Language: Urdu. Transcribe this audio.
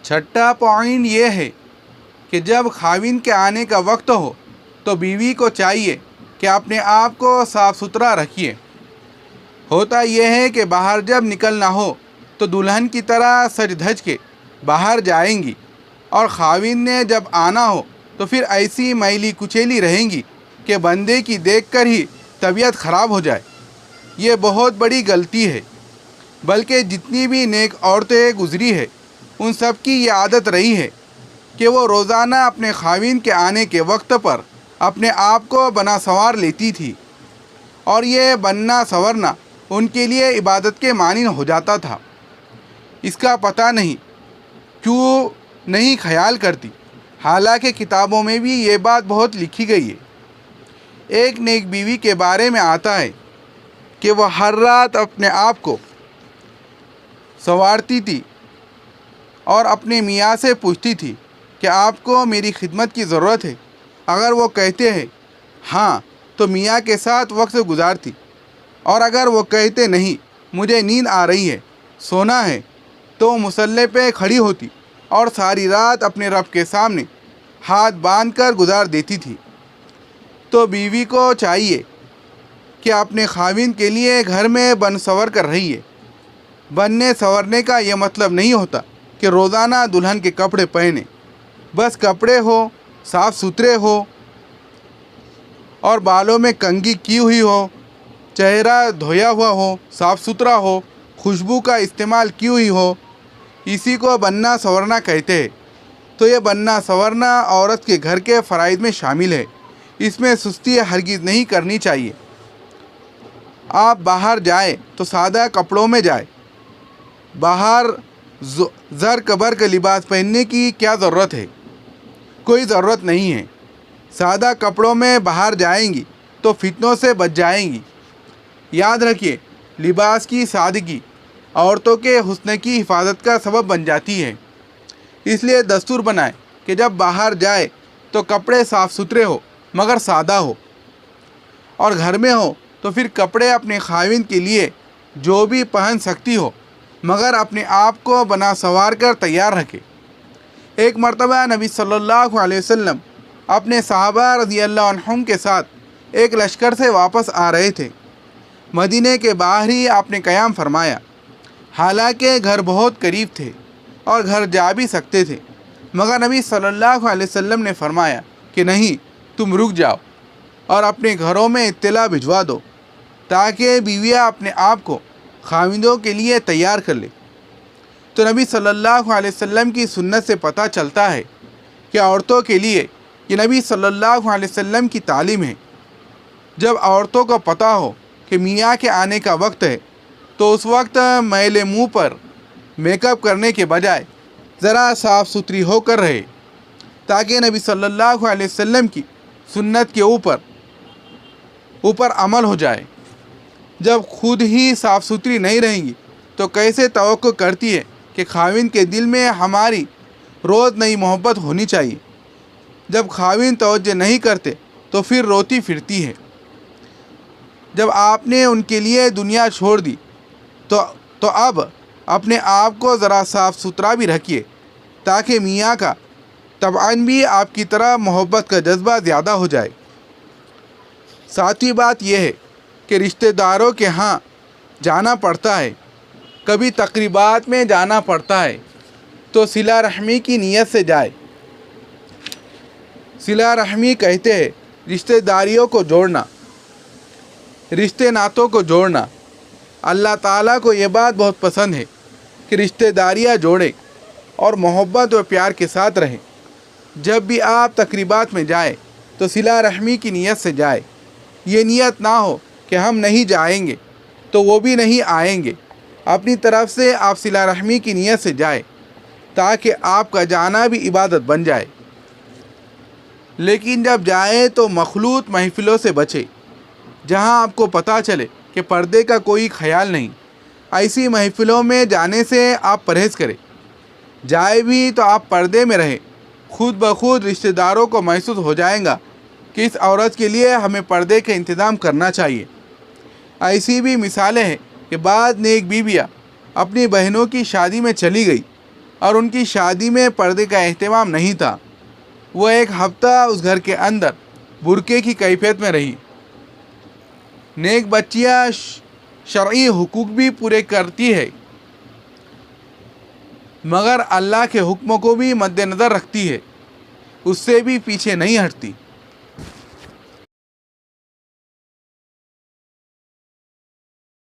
چھٹا پوائنٹ یہ ہے کہ جب خاوند کے آنے کا وقت ہو تو بیوی کو چاہیے کہ اپنے آپ کو صاف ستھرا رکھیے۔ ہوتا یہ ہے کہ باہر جب نکلنا ہو تو دلہن کی طرح سج دھج کے باہر جائیں گی، اور خاوند نے جب آنا ہو تو پھر ایسی میلی کچیلی رہیں گی کہ بندے کی دیکھ کر ہی طبیعت خراب ہو جائے۔ یہ بہت بڑی غلطی ہے، بلکہ جتنی بھی نیک عورتیں گزری ہے ان سب کی یہ عادت رہی ہے کہ وہ روزانہ اپنے خاوند کے آنے کے وقت پر اپنے آپ کو بنا سنوار لیتی تھی، اور یہ بننا سنورنا ان کے لیے عبادت کے مانند ہو جاتا تھا۔ اس کا پتہ نہیں کیوں نہیں خیال کرتی، حالانکہ کتابوں میں بھی یہ بات بہت لکھی گئی ہے۔ ایک نیک بیوی کے بارے میں آتا ہے کہ وہ ہر رات اپنے آپ کو سنوارتی تھی اور اپنے میاں سے پوچھتی تھی کہ آپ کو میری خدمت کی ضرورت ہے۔ اگر وہ کہتے ہیں ہاں تو میاں کے ساتھ وقت گزارتی، اور اگر وہ کہتے نہیں مجھے نیند آ رہی ہے، سونا ہے، تو وہ مصلی پہ کھڑی ہوتی اور ساری رات اپنے رب کے سامنے ہاتھ باندھ کر گزار دیتی تھی۔ تو بیوی کو چاہیے کہ اپنے خاوند کے لیے گھر میں بن سنور کر رہیے۔ بننے سنورنے کا یہ مطلب نہیں ہوتا کہ روزانہ دلہن کے کپڑے پہنے، بس کپڑے ہو، صاف ستھرے ہو، اور بالوں میں کنگھی کی ہوئی ہو، چہرہ دھویا ہوا ہو، صاف ستھرا ہو، خوشبو کا استعمال کی ہوئی ہو، اسی کو بننا سنورنا کہتے ہیں۔ تو یہ بننا سنورنا عورت کے گھر کے فرائض میں شامل ہے، اس میں سستی ہرگز نہیں کرنی چاہیے۔ آپ باہر جائیں تو سادہ کپڑوں میں جائیں، باہر زر برق لباس پہننے کی کیا ضرورت ہے؟ کوئی ضرورت نہیں ہے۔ سادہ کپڑوں میں باہر جائیں گی تو فتنوں سے بچ جائیں گی۔ یاد رکھیے، لباس کی سادگی عورتوں کے حسن کی حفاظت کا سبب بن جاتی ہے۔ اس لیے دستور بنائیں کہ جب باہر جائے تو کپڑے صاف ستھرے ہو مگر سادہ ہو، اور گھر میں ہو تو پھر کپڑے اپنے خاوند کے لیے جو بھی پہن سکتی ہو مگر اپنے آپ کو بنا سنوار کر تیار رکھے۔ ایک مرتبہ نبی صلی اللہ علیہ وسلم اپنے صحابہ رضی اللہ عنہم کے ساتھ ایک لشکر سے واپس آ رہے تھے۔ مدینے کے باہر ہی آپ نے قیام فرمایا، حالانکہ گھر بہت قریب تھے اور گھر جا بھی سکتے تھے، مگر نبی صلی اللہ علیہ وسلم نے فرمایا کہ نہیں، تم رک جاؤ اور اپنے گھروں میں اطلاع بھجوا دو تاکہ بیویاں اپنے آپ کو خاوندوں کے لیے تیار کر لے۔ تو نبی صلی اللہ علیہ وسلم کی سنت سے پتہ چلتا ہے کہ عورتوں کے لیے یہ نبی صلی اللہ علیہ وسلم کی تعلیم ہے۔ جب عورتوں کو پتہ ہو کہ میاں کے آنے کا وقت ہے تو اس وقت میلے منہ پر میک اپ کرنے کے بجائے ذرا صاف ستھری ہو کر رہے، تاکہ نبی صلی اللہ علیہ وسلم کی سنت کے اوپر عمل ہو جائے۔ جب خود ہی صاف ستھری نہیں رہیں گی تو کیسے توقع کرتی ہے کہ خاوند کے دل میں ہماری روز نئی محبت ہونی چاہیے؟ جب خاوند توجہ نہیں کرتے تو پھر روتی پھرتی ہے۔ جب آپ نے ان کے لیے دنیا چھوڑ دی تو اب اپنے آپ کو ذرا صاف ستھرا بھی رکھیے تاکہ میاں کا طبعاً بھی آپ کی طرح محبت کا جذبہ زیادہ ہو جائے۔ ساتھی بات یہ ہے کہ رشتہ داروں کے ہاں جانا پڑتا ہے، کبھی تقریبات میں جانا پڑتا ہے تو صلہ رحمی کی نیت سے جائے۔ صلہ رحمی کہتے ہیں رشتہ داریوں کو جوڑنا، رشتے ناتوں کو جوڑنا۔ اللہ تعالیٰ کو یہ بات بہت پسند ہے کہ رشتہ داریاں جوڑے اور محبت و پیار کے ساتھ رہیں۔ جب بھی آپ تقریبات میں جائیں تو صلہ رحمی کی نیت سے جائے۔ یہ نیت نہ ہو کہ ہم نہیں جائیں گے تو وہ بھی نہیں آئیں گے۔ اپنی طرف سے آپ صلہ رحمی کی نیت سے جائیں تاکہ آپ کا جانا بھی عبادت بن جائے۔ لیکن جب جائیں تو مخلوط محفلوں سے بچے، جہاں آپ کو پتہ چلے کہ پردے کا کوئی خیال نہیں۔ ایسی محفلوں میں جانے سے آپ پرہیز کریں۔ جائے بھی تو آپ پردے میں رہیں۔ خود بخود رشتہ داروں کو محسوس ہو جائے گا کہ اس عورت کے لیے ہمیں پردے کا انتظام کرنا چاہیے۔ ایسی بھی مثالیں ہیں کہ بعض نیک بیویاں اپنی بہنوں کی شادی میں چلی گئی اور ان کی شادی میں پردے کا اہتمام نہیں تھا۔ وہ ایک ہفتہ اس گھر کے اندر برقعے کی کیفیت میں رہی۔ نیک بچیاں شرعی حقوق بھی پورے کرتی ہے، مگر اللہ کے حکموں کو بھی مد نظر رکھتی ہے، اس سے بھی پیچھے نہیں ہٹتی۔